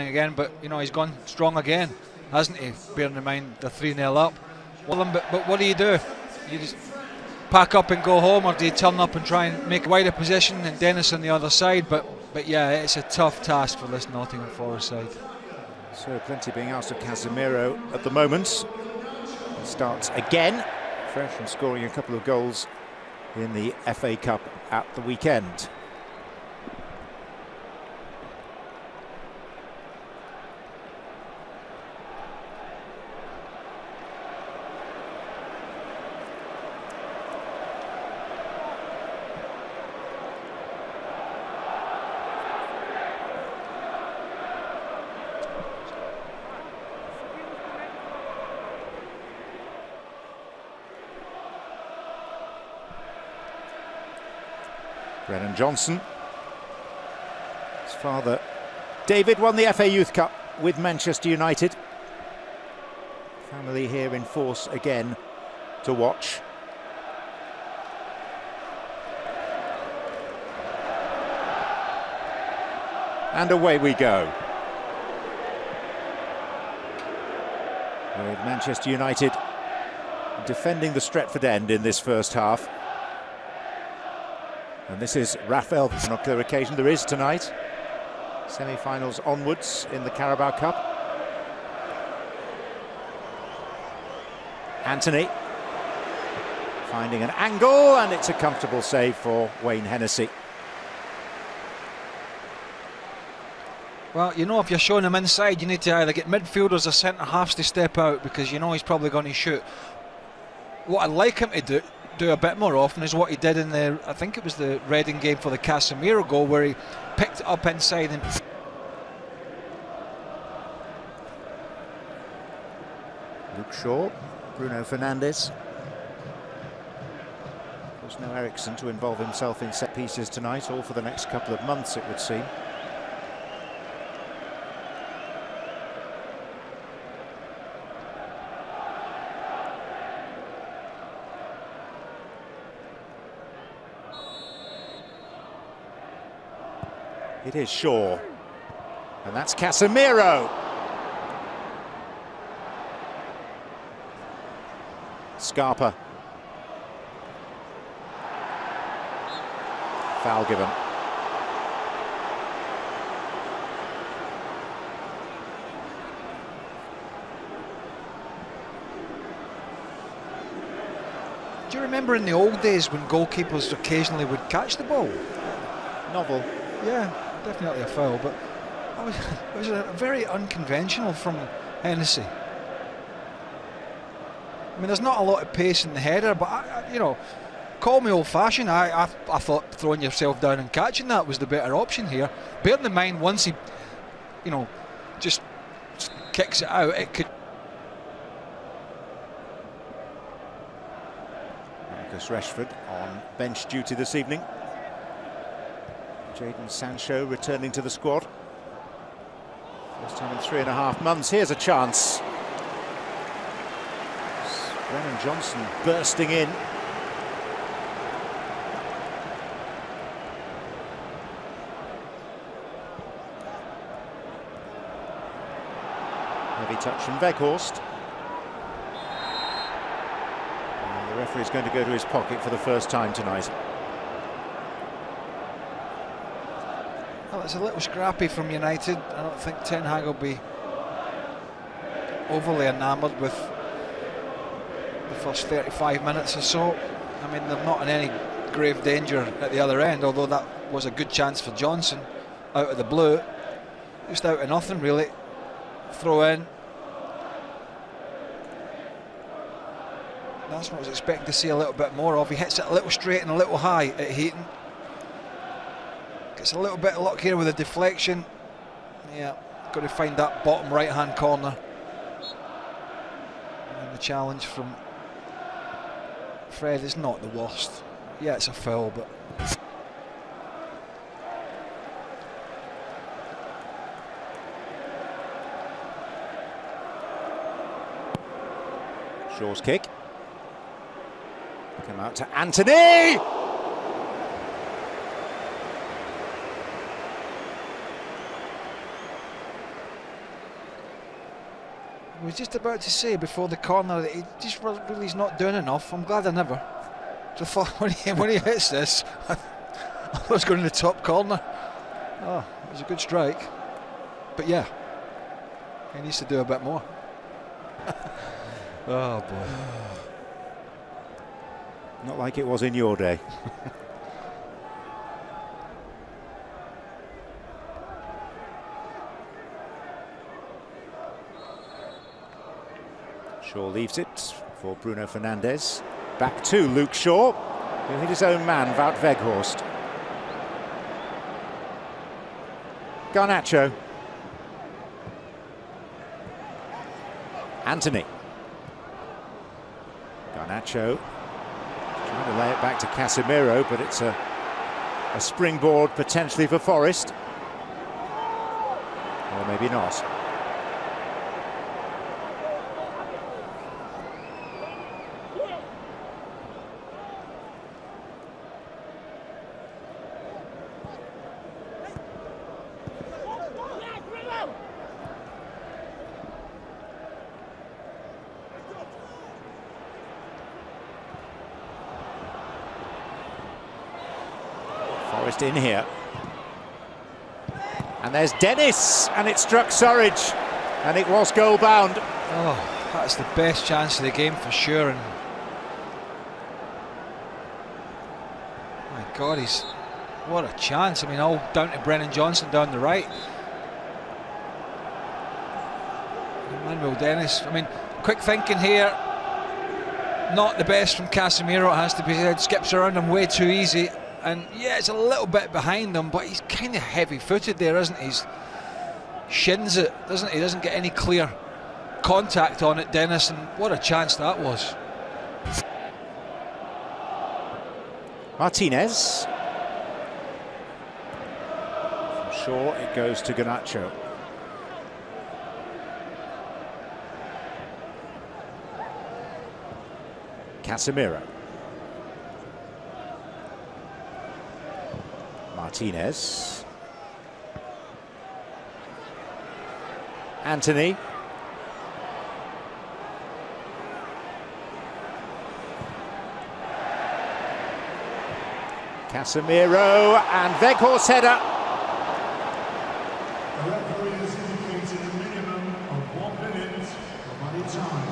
again, but you know he's gone strong again, hasn't he? Bearing in mind the 3-0 up. Well, but what do? You just pack up and go home, or do you turn up and try and make a wider position and Dennis on the other side? But yeah, it's a tough task for this Nottingham Forest side. So plenty being asked of Casemiro at the moment. He starts again, fresh from scoring a couple of goals in the FA Cup at the weekend. Brennan Johnson. His father, David, won the FA Youth Cup with Manchester United. Family here in force again to watch. And away we go. With Manchester United defending the Stretford end in this first half. And this is Rafael, on a clear occasion there is tonight. Semi-finals onwards in the Carabao Cup. Anthony finding an angle, and it's a comfortable save for Wayne Hennessy. Well, you know, if you're showing him inside, you need to either get midfielders or centre-halves to step out, because you know he's probably going to shoot. What I'd like him to do a bit more often is what he did in the, I think it was the Reading game for the Casemiro goal, where he picked it up inside and Luke Shaw, Bruno Fernandes. Of course, no Ericsson to involve himself in set pieces tonight, or for the next couple of months it would seem. It is Shaw, and that's Casemiro. Scarpa. Foul given. Do you remember in the old days when goalkeepers occasionally would catch the ball? Novel. Yeah, definitely a foul, but it was very unconventional from Hennessy. I mean, there's not a lot of pace in the header, but you know, call me old-fashioned. I thought throwing yourself down and catching that was the better option here. Bearing in mind, once he, you know, just kicks it out, it could. Marcus Rashford on bench duty this evening. Jadon Sancho returning to the squad. First time in 3.5 months. Here's a chance. Brennan Johnson bursting in. Heavy touch from Weghorst. And the referee's going to go to his pocket for the first time tonight. Well, it's a little scrappy from United. I don't think Ten Hag will be overly enamoured with the first 35 minutes or so. I mean, they're not in any grave danger at the other end, although that was a good chance for Johnson out of the blue. Just out of nothing, really. Throw in. That's what I was expecting to see a little bit more of. He hits it a little straight and a little high at Heaton. Gets a little bit of luck here with a deflection. Yeah, got to find that bottom right-hand corner. And the challenge from Fred is not the worst. Yeah, it's a foul, but Shaw's kick. Come out to Anthony! I was just about to say before the corner that he just really is not doing enough. I'm glad I never. So when he hits this, I was going to the top corner. Oh, it was a good strike. But yeah, he needs to do a bit more. Oh boy. Not like it was in your day. Shaw leaves it for Bruno Fernandes. Back to Luke Shaw, who hit his own man, Wout Weghorst. Garnacho. Anthony. Garnacho trying to lay it back to Casemiro, but it's a springboard potentially for Forest. Or maybe not. Forest in here. And there's Dennis, and it struck Surridge, and it was goal bound. Oh, that's the best chance of the game for sure. And my God, what a chance. I mean, all down to Brennan Johnson down the right. Emmanuel Dennis. I mean, quick thinking here. Not the best from Casemiro, it has to be said. Skips around him way too easy. And yeah, it's a little bit behind him, but he's kind of heavy-footed there, isn't he? He's shins it, doesn't he? Doesn't get any clear contact on it, Dennis, and what a chance that was. Martinez. From Shaw, it goes to Garnacho. Casemiro. Martinez. Anthony. Casemiro and Weghorst header. The referee has indicated a minimum of 1 minute of added time.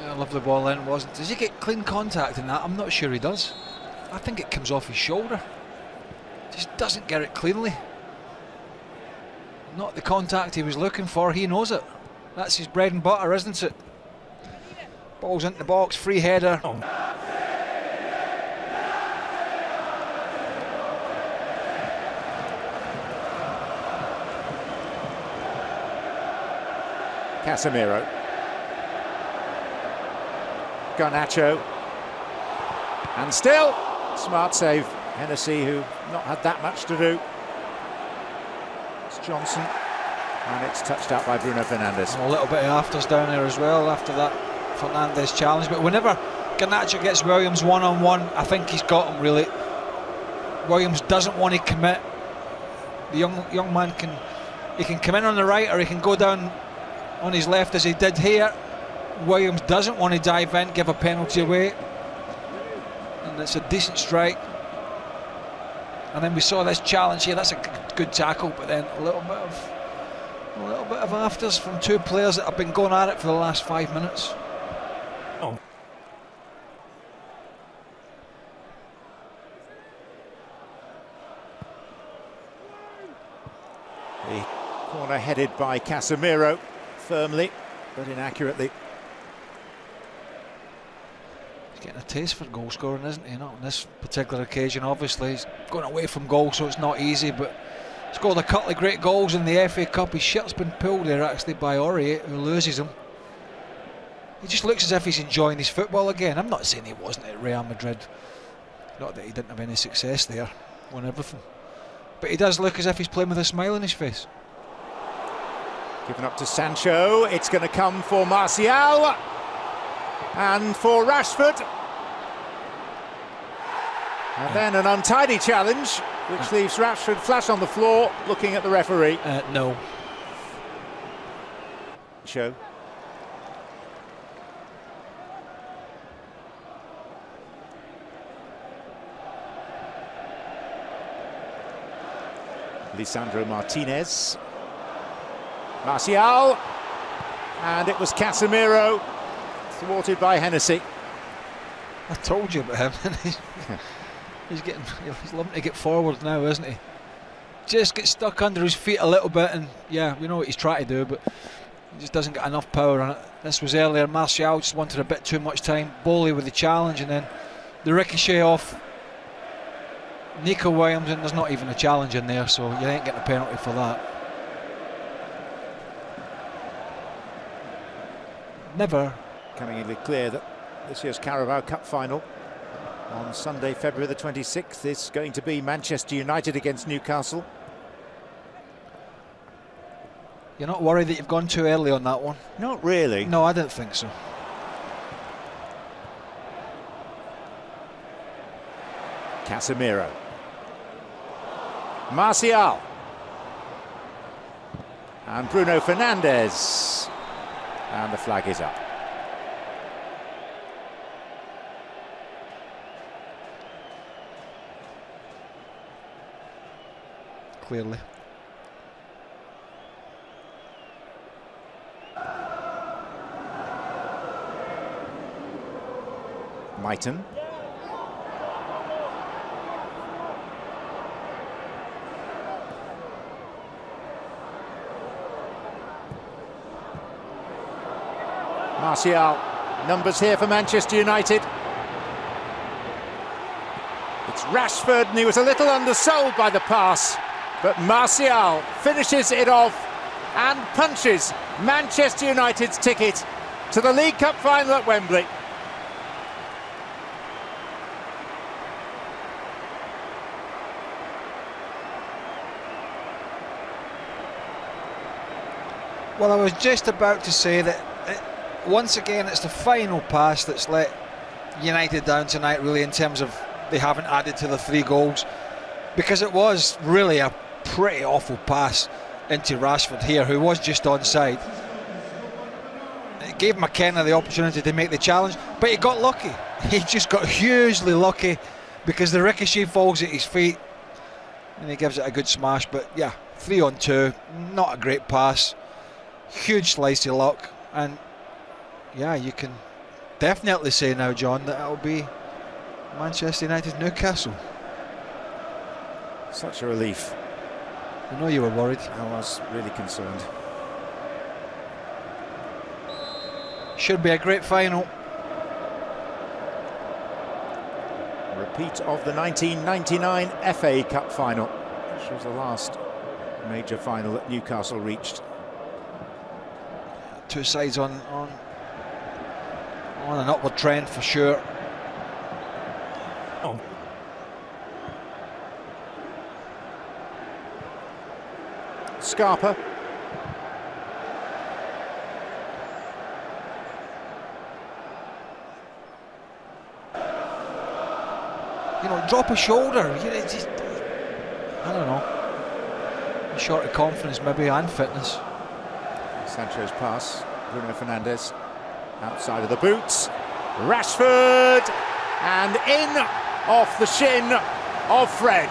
Yeah, I love the ball in, wasn't it? Does he get clean contact in that? I'm not sure he does. I think it comes off his shoulder. Just doesn't get it cleanly. Not the contact he was looking for, he knows it. That's his bread and butter, isn't it? Ball's into the box, free header. Oh. Casemiro. Garnacho. And still, smart save. Hennessy, who not had that much to do. It's Johnson. And it's touched out by Bruno Fernandes. A little bit of afters down there as well after that Fernandes challenge. But whenever Garnacho gets Williams one-on-one, I think he's got him really. Williams doesn't want to commit. The young man can come in on the right, or he can go down on his left as he did here. Williams doesn't want to dive in, give a penalty away, and it's a decent strike. And then we saw this challenge here. That's a good tackle, but then a little bit of afters from two players that have been going at it for the last 5 minutes. Oh. The corner headed by Casemiro, firmly but inaccurately. He's getting a taste for goal scoring, isn't he? Not on this particular occasion, obviously. He's going away from goal, so it's not easy, but scored a couple of great goals in the FA Cup. His shirt's been pulled there actually by Aurier, who loses him. He just looks as if he's enjoying his football again. I'm not saying he wasn't at Real Madrid. Not that he didn't have any success there, won everything. But he does look as if he's playing with a smile on his face. Given up to Sancho, it's going to come for Martial and for Rashford. And then an untidy challenge which leaves Rashford flat on the floor, looking at the referee. No. Show. Lisandro Martinez. Martial. And it was Casemiro, thwarted by Hennessy. I told you about him. he's loving to get forward now, isn't he? Just get stuck under his feet a little bit, and yeah, we know what he's trying to do, but he just doesn't get enough power on it. This was earlier. Martial just wanted a bit too much time. Bowley with the challenge, and then the ricochet off Nico Williams, and there's not even a challenge in there, so you ain't getting a penalty for that. Never. Coming in clear that this year's Carabao Cup final on Sunday, February the 26th, is going to be Manchester United against Newcastle. You're not worried that you've gone too early on that one? Not really. No, I don't think so. Casemiro. Martial. And Bruno Fernandes. And the flag is up. Clearly. Mighton. Martial, numbers here for Manchester United. It's Rashford, and he was a little undersold by the pass, but Martial finishes it off and punches Manchester United's ticket to the League Cup final at Wembley. Well, I was just about to say that once again it's the final pass that's let United down tonight, really, in terms of they haven't added to the 3 goals, because it was really a pretty awful pass into Rashford here, who was just onside. It gave McKenna the opportunity to make the challenge, but he got lucky. He just got hugely lucky, because the ricochet falls at his feet and he gives it a good smash. But yeah, 3-on-2, not a great pass, huge slice of luck, and yeah, you can definitely say now, John, that it'll be Manchester United Newcastle. Such a relief. I know you were worried. I was really concerned. Should be a great final. A repeat of the 1999 FA Cup final, which was the last major final that Newcastle reached. Two sides on an upward trend for sure. Oh. Scarpa. You know, drop a shoulder. You know, just, I don't know. Short of confidence, maybe, and fitness. Sancho's pass. Bruno Fernandes outside of the boots. Rashford, and in off the shin of Fred.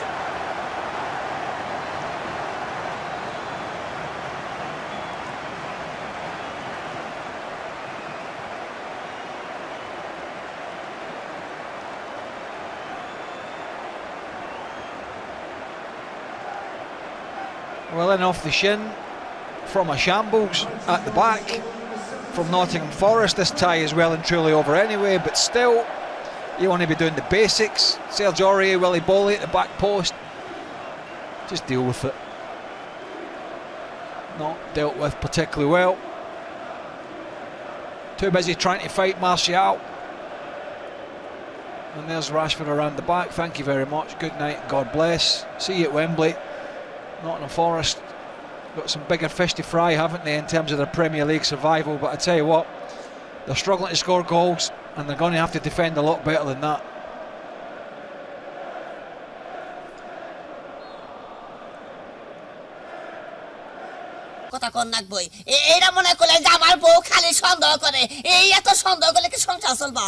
Well, in off the shin from a shambles at the back from Nottingham Forest. This tie is well and truly over anyway, but still, you want to be doing the basics. Serge Aurier, Willy Bowley at the back post. Just deal with it. Not dealt with particularly well. Too busy trying to fight Martial. And there's Rashford around the back. Thank you very much. Good night. God bless. See you at Wembley. Nottingham Forest got some bigger fish to fry, haven't they, in terms of their Premier League survival? But I tell you what, they're struggling to score goals, and they're going to have to defend a lot better than that. কথা কোন নাকবই এইটা মনে করলে যে আমার বউ খালি সন্দেহ করে এই এত সন্দেহ করলে কি সংসার চলবা